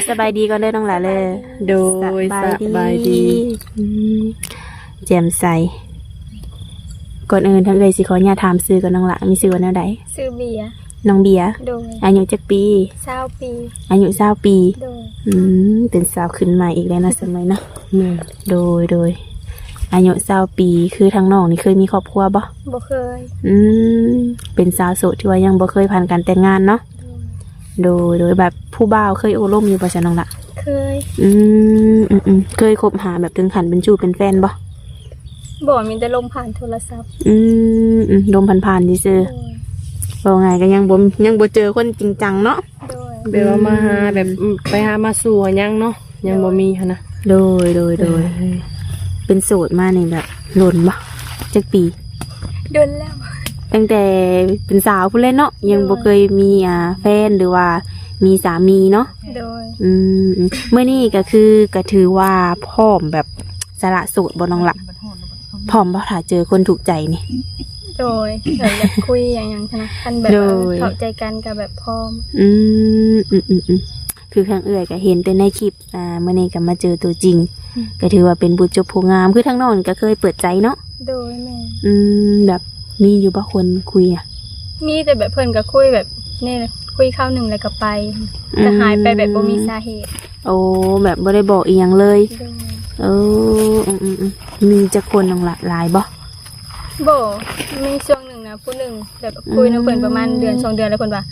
สบายดีก่อนเด้อน้องหลาเลยโดยสบายดีแจ่มใสก่อนอื่นทั้งเลยสิขออนุญาตถามซื้อกับน้องหละมีซื้อว่าแนวใด ซื้อเบียร์น้องเบียร์ โดย อายุจักปี 20 ปี อายุ20 ปี โดย เป็นสาวขึ้นมาอีกแล้วนะสมัยเนาะ โดยอายุ20 ปีคือทางน้องนี่เคยมีครอบครัวบ่ บ่เคย เป็นสาวโสดที่ว่ายังบ่เคยผ่านการแต่งงานเนาะโดยแบบผู้บ่าวเคยโอ้ร่มอยู่บ่จ๊ะน้องละ เคย เคยคบหาแบบถึงขั้นเป็นชู้เป็นแฟนบ่ บ่มีแต่ลมผ่านโทรศัพท์ ลมผ่านๆซื่อ โดย ๆบ่ไงก็ยังบ่เจอคนจริงจังเนาะ โดย แบบว่ามาหาแบบไปหามาสู่ยังเนาะยังบ่มีหั่นนะโดยเป็นโสดมานี่แบบหล่นบ่จักปี เดือนแล้ว ตั้งแต่เป็นสาวพุ่นเลยเนาะยังบ่เคยมีแฟนหรือว่ามีสามีเนาะ โดย เมื่อนี้ก็คือก็ถือว่าพร้อมแบบสละโสดบ่น้องละพร้อมบ่ถ้าเจอคนถูกใจนี่ โดยอยากคุยอย่างๆนะคันแบบ โดย เข้าใจกันกับแบบพร้อม คือครั้งเอื้อยก็เห็นแต่ในคลิปเมื่อนี้ก็มาเจอตัวจริง ก็ถือว่าเป็นบุญจบผู้งามคือทั้งน้องก็เคยเปิดใจเนาะ โดยแม่ แบบมีอยู่บ่คนคุยอ่ะ มีแต่แบบเพิ่นก็คุยแบบนี่คุยคราวหนึงแล้วก็ไปแต่หายไปแบบบ่มีสาเหตุ โอ้แบบบ่ได้บอกอีหยังเลย โดย มีจักคนน้องละหลายบ่ บ่มีช่วงหนึงนะผู้หนึงแบบคุยนำเพิ่นประมาณเดือน2 เดือนแล้วเพิ่นว่า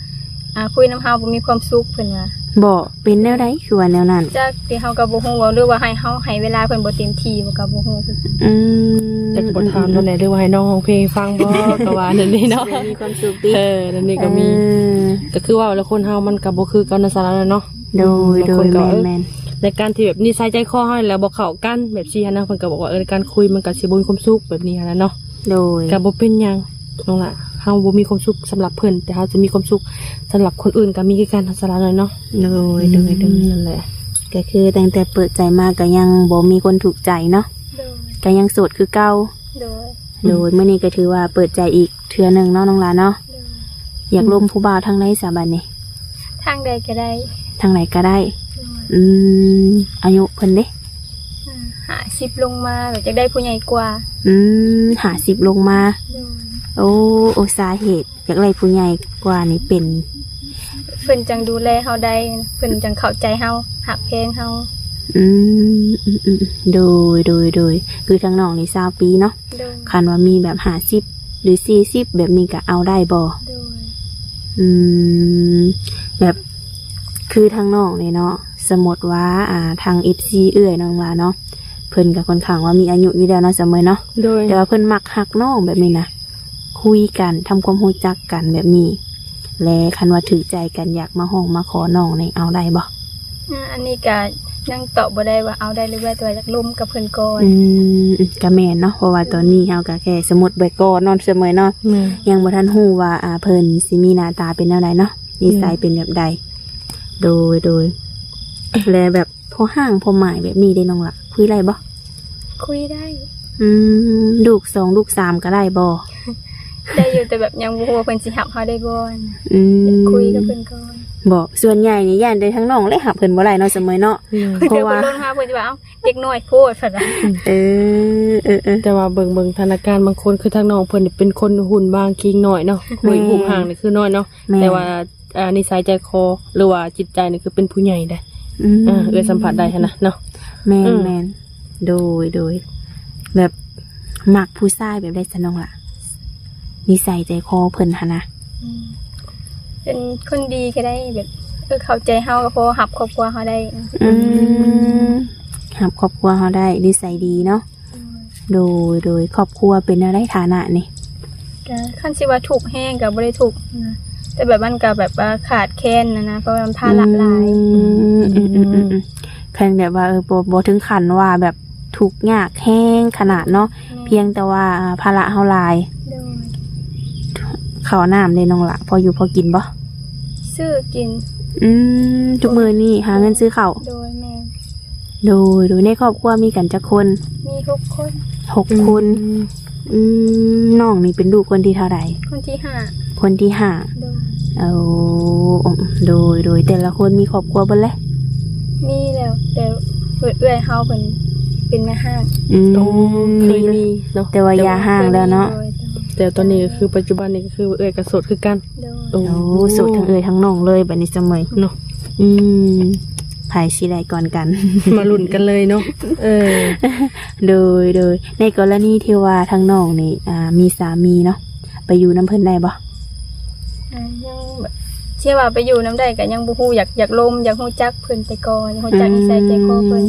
คุยนำเฮาบ่มีความสุขเพิ่นว่า บ่เป็นแนวใดคือว่าแนวนั้น จากที่เฮาก็บ่ฮู้ว่าหรือว่าให้เฮาให้เวลาเพิ่นบ่เต็มที่บ่ก็บ่ฮู้คือกัน แต่ก็บ่ถามนั่นแหละด้วยว่าให้น้องร้องเพลงฟังบ่ก็ว่านั่นนี่เนาะ มีความสุขดี นั่นนี่ก็มีก็คือว่าแล้วคนเฮามันก็บ่คือกันในสาระเนาะ โดย บางคนก็ แม่น ในการที่แบบนิสัยใจคอเฮาแล้วบ่เข้ากันแบบซี่หั่นนะเพิ่นก็บอกว่าในการคุยมันก็สิบ่มีความสุขแบบนี้หั่นนะเนาะ โดย ก็บ่เป็นหยังน้องล่ะเฮาบ่มีความสุขสำหรับเพิ่นแต่เฮาจะมีความสุขสำหรับคนอื่นก็มีคือกันทั้งสาระเลยเนาะ โดย นั่นแหละ ก็คือตั้งแต่เปิดใจมาก็ยังบ่มีคนถูกใจเนาะ โดย ก็ยังโสดคือเก่า โดย โดยเมื่อนี้ก็ถือว่าเปิดใจอีกเทื่อหนึงเนาะน้องหลาเนาะ โดย อยากลมผู้บ่าวทางไหนสาบันนี่ ทางใดก็ได้ ทางไหนก็ได้ โดย อายุเพิ่นเด้ 50ลงมาแบบจะได้ผู้ใหญ่กว่า 50ลงมา โดย โอ้สาเหตุอยากได้ผู้ใหญ่กว่านี่เป็น เพิ่นจังดูแลเฮาได้เพิ่นจังเข้าใจเฮาหักแพงเฮา โดยคือทางน้องนี่20 ปีเนาะ โดย คันว่ามีแบบ50หรือ40แบบนี้ก็เอาได้บ่ โดย แบบคือทางน้องนี่เนาะสมมติว่าทาง FC เอื้อยน้องลาเนาะเพิ่นก็ค่อนข้างว่ามีอายุอยู่แล้วเนาะเสมอเนาะ โดย แต่ว่าเพิ่นมักฮักน้องแบบนี้นะคุยกันทำความรู้จักกันแบบนี้ และคันว่าถือใจกันอยากมาห้องมาขอน้องนี่เอาได้บ่ อันนี้ก็ยังตอบบ่ได้ว่าเอาได้หรือว่าตัวอยากร่วมกับเพิ่นก่อน ก็แม่นเนาะเพราะว่าตอนนี้เฮาก็แค่สมมุติไว้ก่อนเนาะเสมอเนาะยังบ่ทันฮู้ว่าเพิ่นสิมีหน้าตาเป็นแนวใดเนาะนิสัยเป็นแบบใดโดย และแบบพอห่างพอหมายแบบนี้ได้น้องละคุยไรบ่ คุยได้ ลูก2ลูก3ก็ได้บ่ ได้อยู่แต่แบบยังบ่ฮู้ว่าเพิ่นสิหับเฮาได้บ่นะ อืม คุยกับเพิ่นก่อน บ่ส่วนใหญ่นี่ย่านได้ทั้งน้องและหับเพิ่นบ่ได้เนาะเสมอเนาะ เพ เดี๋ย ราะ ว ว่า เพิ่นลงหาเพิ่นสิว่าเอ้าเด็กน้อยโพดซั่นน่ะ เออ แต่ว่าเบิ่งธนาคารบางคนคือทางน้องเพิ่นนี่เป็นคนหุ่นบางคิงหน่อยเนาะคุยหุบห่างนี่คือน้อยเนาะแต่ว่านิสัยใจคอหรือว่าจิตใจนี่คือเป็นผู้ใหญ่ได้สัมผัสได้หั่นนะเนาะ แม่นโดยแบบมักผู้ชายแบบได้ซะน้องล่ะนิสัยใจคอเพิ่นหั่นนะ เป็นคนดีก็ได้แบบเข้าใจเฮาก็พอหับครอบครัวเฮาได้ หับครอบครัวเฮาได้นิสัยดีเนาะโดยครอบครัวเป็นอะไรฐานะนี่ ก็คันสิว่าถูกข์แห้งก็บ่ได้ถูกข์นะแต่แบบมันก็แบบว่าขาดแคลนนะเพราะมันภาระหลาย คันแบบว่าบ่ถึงขั้นว่าแบบทุกข์ยากแห้งขนาดเนาะเพียงแต่ว่าภาระเฮาหลาย โดย ข้าวน้ำได้น้องละพออยู่พอกินบ่ ซื้อกิน ทุกมื้อนี่หาเงินซื้อข้าว โดยแม่ โดยในครอบครัวมีกันจักคน มี6 คน 6 คนน้องนี่เป็นลูกคนที่เท่าไหร่ คนที่ คนที่5 5โดย เอาโดยแต่ละคนมีครอบครัวเบิดเลย ม มีแล้วแต่เอื้อยเฮาเพิ่นเป็นแม่ห้าง โอ้เคยมีเนาะ แต่ว่ายาห่างแล้วเนาะ แต่ตอนนี้ก็คือปัจจุบันนี้ก็คือเอ้ยกับโสดคือกัน โดย โอ้ โอ้สุดทั้งเอ่ยทั้งน้องเลยบัดนี้เสมอ เนาะ ไผสิได้ก่อนกัน มาลุ้นกันเลยเนาะโดยในกรณีที่ว่าทั้งน้องนี่มีสามีเนาะไปอยู่น้ำเพิ่นได้บ่ ยังแบบเชื่อว่าไปอยู่น้ำได้ก็ยังบ่ฮู้อยากลมอยากฮู้จักเพิ่นไปก่อนฮู้จักนิสัยใจคอเพิ่น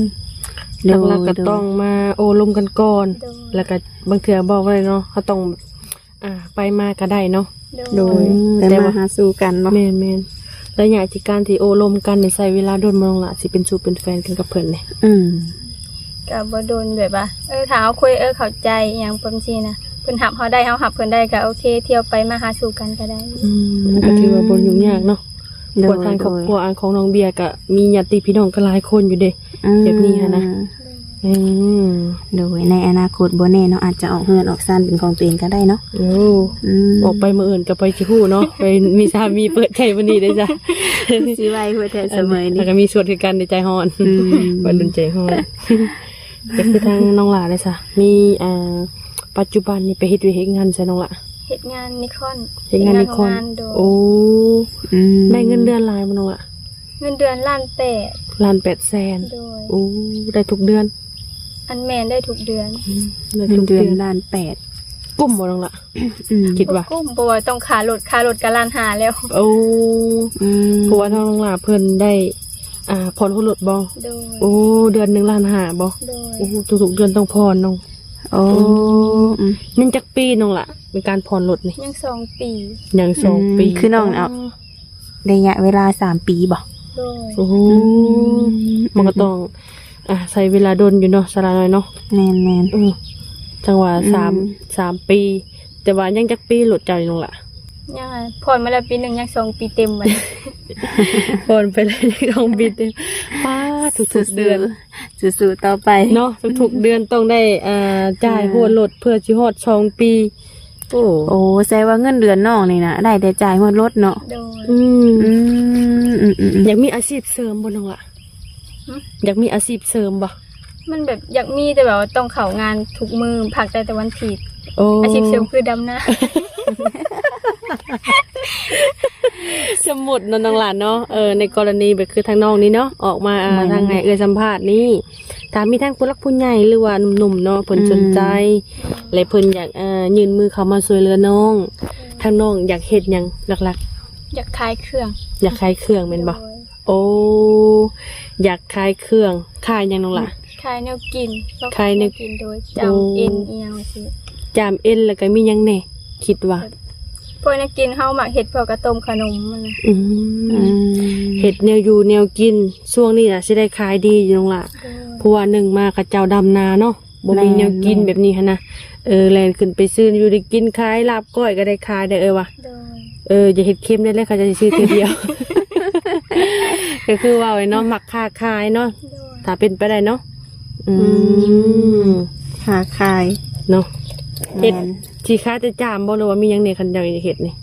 หลักๆก็ต้องมาโอ้ลมกันก่อน โดย แล้วก็บางเทื่อบอกว่าอะไรเนาะเขาต้องไปมาก็ได้เนาะ โดย แต่ แต่ ว่า ว่า หาสู่กันเนาะ แม่นระยะที่การที่โอ้ลมกันในใส่เวลาโดนมาลงละสิเป็นชูเป็นแฟนกันกับเพิ่นเนี่ย ก็บ่โดนแบบว่าถ้าเฮาคุยเข้าใจอหยังประมาณนี้นะเพิ่นหับเฮาได้เฮาหับเพิ่นได้ก็โอเคเที่ยวไปมาหาสู่กันก็ได้ มันก็ถือว่าบ่ยุ่งยากเนาะ โด ปวย ดทางครอบครัวอันของน้องเบียร์ก็มีญาติพี่น้องก็หลายคนอยู่เด้ แบบนี้หั้นนะ โดยในอนาคตบ่แน่เนาะอาจจะออกเฮือนออกซ่านเป็นของตัวเองก็ได้เนาะ โอ้ออกไปมื้ออื่นก็ไปสิฮู้เนาะไปมีสามีเปิดใจวันนี้ได้จ้ะ สิไว้เพื่อแต่เสมอนี่ แล้วก็มีส่วนคือกันในใจฮ้อนวัยรุ่นใจฮ้อนก็คือทางน้องหลาได้จ้ะมีปัจจุบันนี่ไปเฮ็ดเวียกเฮ็ดงานใช่น้องหละ เฮ็ดงานนิคอน เฮ็ดงานนิคอน เฮ็ดงาโดย โอ้ได้เงินเดือนหลายบ่น้องหละ เงินเดือนล้านแปด 1,800,000 โดย โอ้ได้ทุกเดือน อันแมนได้ทุกเดือน ได้ เงิ ทุ น ก เดื เดื อ อน น ล้าน8 กุ้มบ่น้องหละ คิดว่า กุ้มบัวต้องขารถก็ล้านหาแล้ว โอ้เพราะว่าน้องหลาเพิ่นได้ผ่อนรถบ่ โดย โอ้เดือน1.5 ล้านบ่ โดย โอ้ทุกๆเดือนต้องผ่อนน้อง โอ้ มันจักปีน้องหละเป็นการผ่อนรถนี่ ยัง2 ปี อย่าง2 ปี คือน้องเอาระยะเวลา3 ปีบ่ โดย โอ้โหมันก็ต้องใช้เวลาดนอยู่เนาะสลาน้อยเนาะ แม่น จังหวะ3 ปี แต่ว่ายังจักปีหลุดเจ้าอยู่น้องละ ยังผ่อนมาแล้วปีหนึ่งยัง2 ปีเต็มมัน ผ่อนไปเลยต้องบิดเด้อป้าทุกๆเดือน สู้ๆต่อไป เนาะทุกๆเดือนต้องได้จ่ายหัวรถเพื่อสิฮอด2 ปีโอ้ แสดงว่าเงินเดือนน้องนี่นะได้แต่จ่ายหมดรถเนาะ โดย อืม อ อยากมีอาชีพเสริมบ่น้องละอยากมีอาชีพเสริมบ่ มันแบบอยากมีแต่แบบว่าต้องเข้างานทุกมือพักได้แต่วันผิด โอ้ อาชีพเสริมคือดำนา สมุดเนาะน้องหลานเนาะในกรณีแบบคือทางน้องนี้เนาะออกมาทางไงสัมภาษณ์นี่ถ้ามีทางผู้หลักผู้ใหญ่หรือว่าหนุ่มๆเนาะเพิ่นสนใจและเพิ่นอยากยืนมือเข้ามาช่วยเหลือน้องทางน้องอยากเฮ็ดหยังหลัก อยากขายเครื่อง ๆอยากขายเครื่องแม่นบ่ โดย โอ้อยากขายเครื่องขายหยังน้องล่ะ ขายแนวกิน ขายแนว กินโดย โอ้ จำเอ็นอีหยังสิ จามเอ็นแล้วก็มีหยังแหน่คิดว่า พวกนักกินเฮามักเฮ็ดพวกกระต้มขนมมันนะ เฮ็ดแนวอยู่แนวกินช่วงนี้น่ะสิได้ขายดีอยู่น้องล่ะ โดย เพราะว่าหนึ่งมากับเจ้าดำนาเนาะบ่มีแนวกินแบบนี้ฮะนะแลนขึ้นไปซื้ออยู่ได้กินขายลาบก้อยก็ได้ขายได้ว่ะ โดย อย่าเฮ็ดเค็มได้เลยค่ะจะซื้อทีเดียว ก็คือว่าไว้เนาะมักค้าขายเนาะ โดย ถ้าเป็นไปได้เนาะหาขาย เนาะเฮ็ด แม่น สิค้าจะจามบ่หรือว่ามีหยังเนี่ยคันอยากเฮ็ดนี่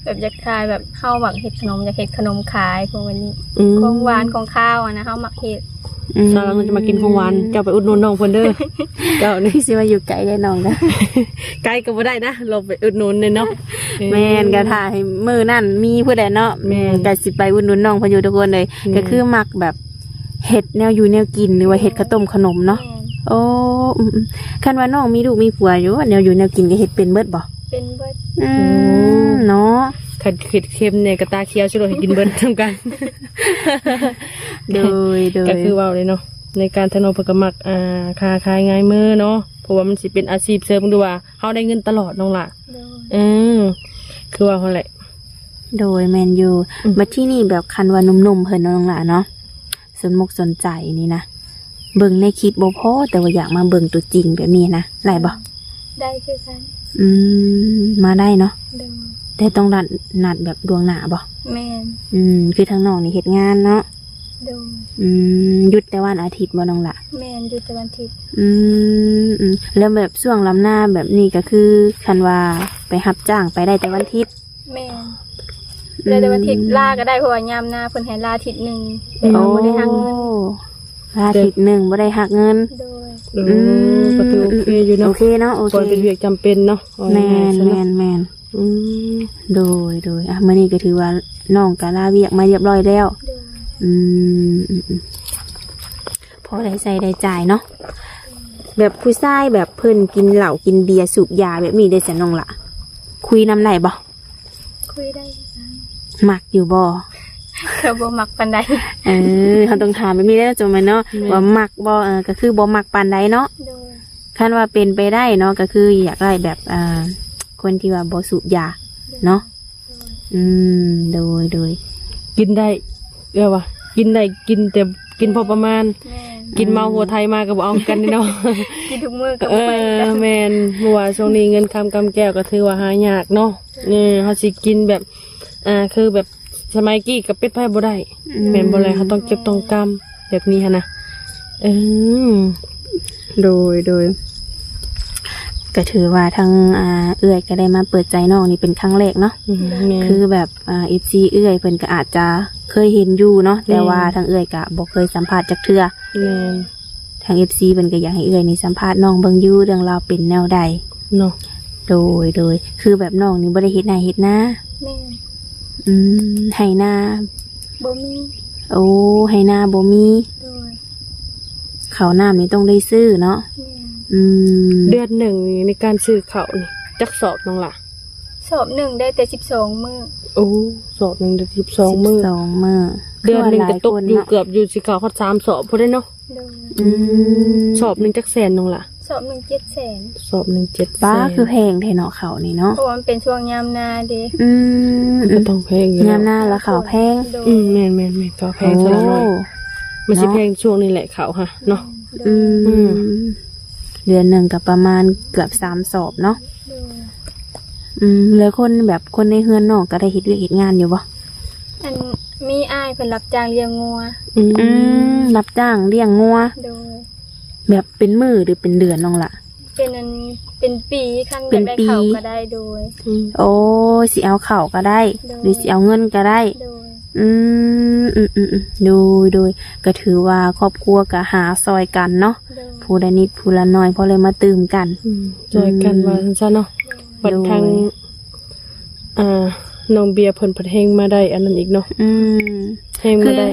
แบบอยากขายแบบเฮามักเฮ็ดขนมอยากเฮ็ดขนมขายพวกวันนี้ อืม ของหวานของข้าวอะนะเฮามักเฮ็ด สาวเราจะมากินของหวานเจ้าไปอุดหนุนน้องเพิ่นเด้อ เจ้านี่ พี่สิว่าอยู่ไกลได้น้องนะ ไกลก็บ่ได้นะเราไปอุดหนุนเลยเนาะ แม่นก็ถ่ายมือนั่นมีผู้ใดเนาะ แม่น ก็สิไปอุดหนุนน้องเพิ่นอยู่ทุกคนเลย ก็คือมักแบบเฮ็ดแนวอยู่แนวกินหรือว่าเฮ็ดข้าวต้มขนมเนาะ แม่น โอ้คันว่าน้องมีลูกมีผัวอยู่แนวอยู่แนวกินก็เฮ็ดเป็นเบิดบ่ เป็นเบิด เนาะ ขัดเผ็ดเค็มเนี่ยกระตาเคี้ยวช่วยให้กินเบิ้ลทำกัน โดย ก็คือว่าเลยเนาะในการทนงประกมักค้าขายง่ายมือเนาะเพราะว่ามันสิเป็นอาชีพเสริมดูว่าเขาได้เงินตลอดน้องล่ะ โดย คือว่าเขาแหละ โดยแมนยูมาที่นี่แบบคันว่าหนุ่มๆเพิ่นน้องหล่ะเนาะสนมกสนใจนี่นะเบิ่งในคลิปบ่พอแต่ว่าอยากมาเบิ่งตัวจริงแบบนี้นะได้บ่ ได้คือกัน มาได้เนาะ โดย แต่ต้องนัดแบบดวงหน้าบ่ แม่น คือทางน้องนี่เฮ็ดงานเนาะ โดย หยุดแต่วันอาทิตย์บ่น้องล่ะ แม่นอยู่แต่วันอาทิตย์ แล้วแบบช่วงลำหน้าแบบนี้ก็คือคันว่าไปรับจ้างไปได้แต่วันอาทิตย์ แม่น เลยแต่วันอาทิตย์ลาก็ได้เพราะว่ายามหน้าเพิ่นให้ลาอาทิตย์หนึงแต่ว่าบ่ได้หักเงิน ลาอาทิตย์หนึ่งบ่ได้หักเงิน โดย ก็ถือโอเคอยู่เนาะ โอเคเนาะโอเค ก่อนเป็นเวียกจำเป็นเนาะ แม่นแม่นแม่น อืม โดยอ่ะมื้อนี้ก็ถือว่าน้องก็ลาเวียกมาเรียบร้อยแล้ว โดย อืมพอได้ใส่ได้จ่ายเนาะแบบผู้ชายแบบเพิ่นกินเหล้ากินเบียร์สูบยาแบบนี้ได้สิน้องล่ะ คุยนำได้บ่ คุยได้ มักอยู่บ่ ก็บ่มักปานใด เขาต้องถามแบบนี้แล้วจนมันเนาะว่ามักบ่ก็คือบ่มักปานใดเนาะ โดย คันว่าเป็นไปได้เนาะก็คืออยากได้แบบคนที่ว่าบ่สูบยาเนาะโดย กินได้ว่ากินได้กินแต่กินพอประมาณ แม่น กินเมาหัวไทยมาก็บ่เอากันเนาะ กินทุกมื้อก็ เอ บ่ไปกัน แม่นเพราะว่าช่วงนี้เงินคำกำแก้วก็ถือว่าหายากเนาะนี่เฮาสิกินแบบคือแบบสมัยกี้กับเป็ดไผ่บ่ได้แม่นบ่เลยเขาต้องเก็บต้องกำแบบนี้หั่นนะโดยก็ถือว่าทั้งเอื้อยก็ได้มาเปิดใจน้องนี่เป็นครั้งแรกเนาะ แม่น คือแบบFC เอื้อยเพิ่นก็อาจจะเคยเห็นอยู่เนาะแต่ว่าทางเอื้อยก็บ่เคยสัมภาษณ์จักเทื่อ แม่น ทาง FC เพิ่นก็อยากให้เอื้อยนี่สัมภาษณ์น้องเบิ่งอยู่เรื่องราวเป็นแนวใด เนาะ โดยคือแบบน้องนี่บ่ได้เฮ็ดนาเฮ็ดนา แม่น ให้นา บ่มี โอ้ให้นาบ่มี โดย ข้าวน้ำนี่ต้องได้ซื้อเนาะ แม่น เดือนหนึ่งในการซื้อข้าวนี่จักสอบน้องล่ะ สอบหนึ่งได้แต่12มื้อ โอ้สอบหนึ่งเดือน12มื้อ 12มื้อ เดือนหนึ่งก็ตกอยู่ เนาะ เกือบอยู่สิข้าวเขา3สอบพอได้เนาะ โดย สอบหนึ่งจักแสนน้องล่ะ สอบ1 700,000 สอบหนึ่ง700,000 ป้าคือแพงแท้เนาะข้าวนี่เนาะ เพราะว่ามันเป็นช่วงยามนาเด้ ก็ต้องแพงอยู่ ยามหน้าแล้วข้าวแพง โดย แม่นก็แพงซะละหน่อยมันสิแพงช่วงนี้แหละข้าวค่ะเนาะ โดย เดือนหนึ่งกับประมาณเกือบ3 สอบเนาะ โดย แล้วคนแบบคนในเฮือนนอกก็ได้เฮ็ดเวียกเฮ็ดงานอยู่บ่ อันมีอ้ายเพิ่นรับจ้างเลี้ยงงัว รับจ้างเลี้ยงงัว โดย แบบเป็นมื้อหรือเป็นเดือนน้องล่ะ เป็นปีคัน เป็น ได้ ปี เขาก็ได้โดย โอ้สิเอาข้าวก็ได้ โดย หรือสิเอาเงินก็ได้ โดย โดยก็ถือว่าครอบครัวก็หาซอยกันเนาะ โดย ผู้ใดนิดผู้ละน้อยพอเลยมาตื่มกัน จอยกันว่าซั่นๆเนาะบัดทางน้องเบียร์เพิ่นเพิ่นแฮงมาได้อันนั้นอีกเนาะแฮงมาได้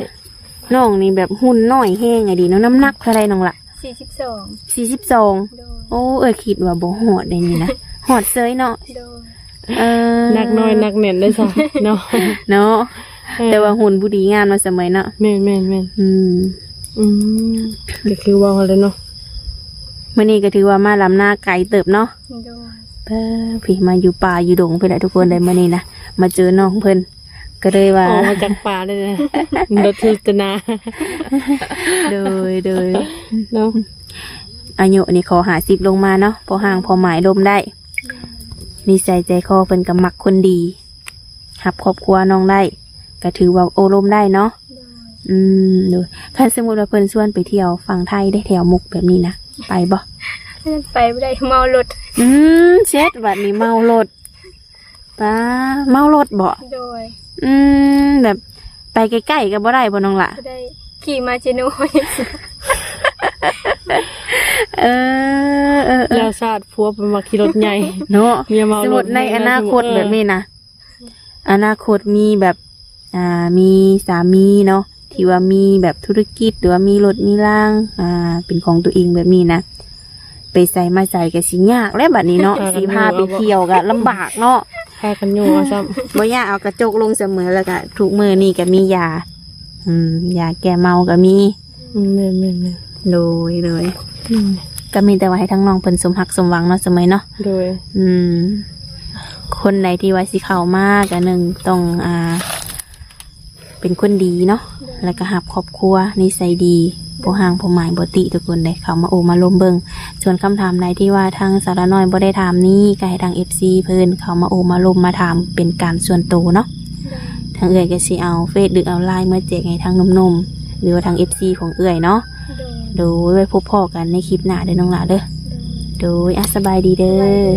น้องนี่แบบหุ่นน้อยแห้งไงดีเนาะน้ำหนักเท่าไรน้องล่ะ 42 42 โดย โอ้คิดว่าบ่หอดได้นี่นะ หอดเซยเนาะ โดย นักน้อยนักแน่นได้ซะเนาะ เนาะแต่ว่าหุ่นผู้ดีงามมาสมัยเนาะ แม่นก็คือว่าอะไรเนาะ มื้อนี้ก็ถือว่ามาลำหน้าไกลเติบเนาะ โดย พี่มาอยู่ป่าอยู่ดงเพิ่นแหละทุกคนได้มื้อนี้นะมาเจอน้องเพิ่นก็เลยว่า ออกมาจากป่าได้นะรถทุตนา โดย เนาะ อายุนี่ขอ50ลงมาเนาะพอห่างพอหมายลมได้นิสัยใจคอเพิ่นก็มักคนดีรับครอบครัวน้องได้ก็ถือว่าโอลมได้เนาะ โดย ดูคันสมมุติว่าเพิ่นชวนไปเที่ยวฝั่งไทยได้แถวมุกแบบนี้นะไปบ่ ไปบ่ได้เมารถ เช็ดบัดนี้เมารถป้าเมารถบ่ โดย แบบไปใกล้ๆก็บ่ได้บ่น้องล่ะ บ่ได้ขี่มาเจโน่ แล้วชาติพัวเป็นมาขี่รถใหญ่ เนาะ เมียเมารถ สมมุติในอนาคตแบบนี้นะอนาคตมีแบบมีสามีเนาะที่ว่ามีแบบธุรกิจหรือว่ามีรถมีร่างเป็นของตัวเองแบบนี้นะไปใส่มาใส่ก็สิยากแล้วบัดนี้เนาะสิพาไปเที่ยวก็ลำบากเนาะ พากันโยงเอาซ้ำ บ่ยากเอากระจกลงเสมอแล้วก็ทุกมื้อนี่ก็มียายาแก้เมาก็มี แม่น โดยก็มีแต่ว่าให้ทั้งน้องเพิ่นสมหักสมหวังเนาะเสมอเนาะ โดย คนใดที่ว่าสิเข้ามากอันหนึ่งต้องเป็นคนดีเนาะแล้วก็หับครอบครัวนิสัยดีบ่ห่างบ่หมายบ่ติทุกคนเลยเขามาโอมาลมเบิงส่วนคำถามใดที่ว่าทางสารน้อยบ่ได้ถามนี่ก็ให้ทาง FC เพิ่นเขามาโอมาลมมาถามเป็นการส่วนตัวเนาะทางเอื้อยก็สิเอาเฟซหรือเอาไลน์มาแจกให้ทางหนุ่มๆหรือว่าทาง FC ของเอื้อยเนาะ โดยไว้พบพ่อกันในคลิปหน้าเด้อน้องหลาเด้อโดยสบายดีเด้อ